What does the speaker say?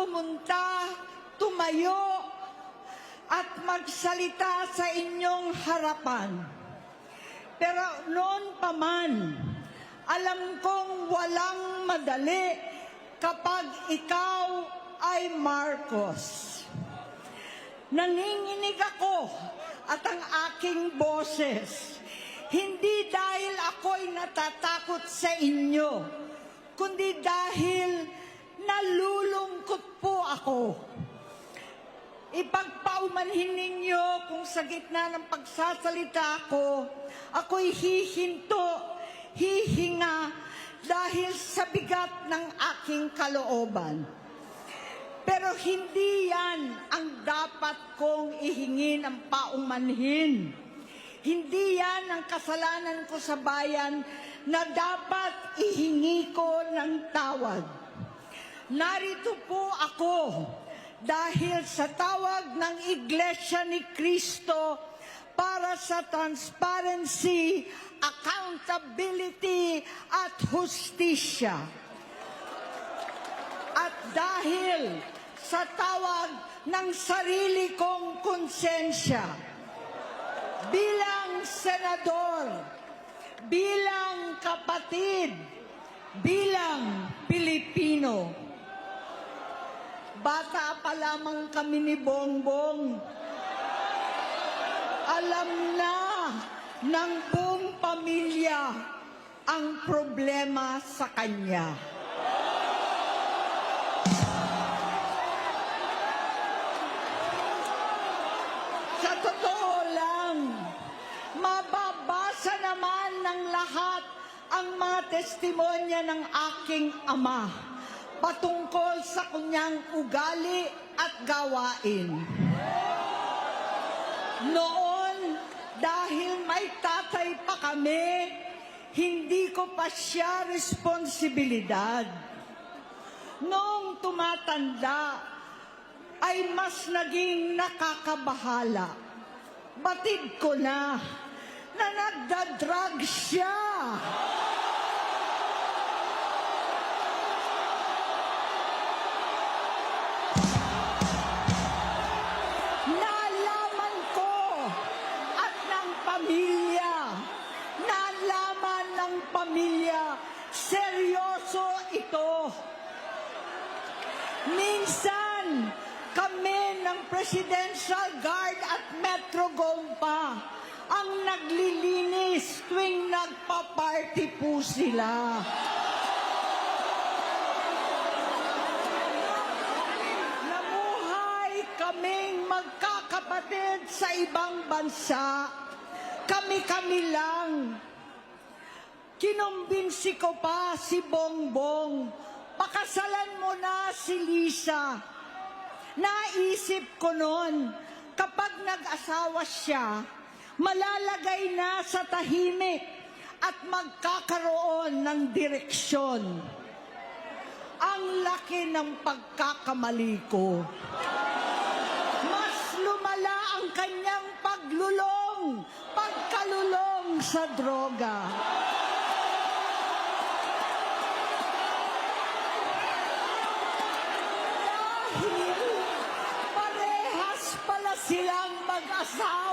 pumunta, tumayo, at magsalita sa inyong harapan. Pero noon pa man, alam kong walang madali kapag ikaw ay Marcos. Nanginginig ako at ang aking boses, hindi dahil ako'y natatakot sa inyo, kundi dahil nalulungkot po ako. Ipagpaumanhin ninyo kung sa gitna ng pagsasalita ko, ako'y hihinto, hihinga dahil sa bigat ng aking kalooban. Pero hindi yan ang dapat kong ihingi ng paumanhin. Hindi yan ang kasalanan ko sa bayan na dapat ihingi ko ng tawad. Narito po ako dahil sa tawag ng Iglesia ni Cristo para sa transparency, accountability at hustisya. At dahil sa tawag ng sarili kong konsensya, bilang senador, bilang kapatid, bilang Pilipino. Bata pa lamang kami ni Bongbong. Alam na ng buong pamilya ang problema sa kanya. Sa totoo lang, mababasa naman ng lahat ang mga testimonya ng aking ama patungkol sa kanyang ugali at gawain. Noon, dahil may tatay pa kami, hindi ko pa siya responsibilidad. Noong tumatanda, ay mas naging nakakabahala. Batid ko na nagda-drug siya. Nalaman ko at ng pamilya, nalaman ng pamilya, seryoso ito. Minsan, kami ng Presidential Guard at Metro Gompa ang naglilinis tuwing nagpa-party po sila. Namuhay kaming magkakapatid sa ibang bansa. Kami-kami lang. Kinumbinsi ko pa si Bongbong, pakasalan mo na si Lisa. Naisip ko noon, kapag nag-asawa siya, malalagay na sa tahimik at magkakaroon ng direksyon. Ang laki ng pagkakamali ko. Mas lumala ang kanyang pagkalulong sa droga. Silang mag-asawa.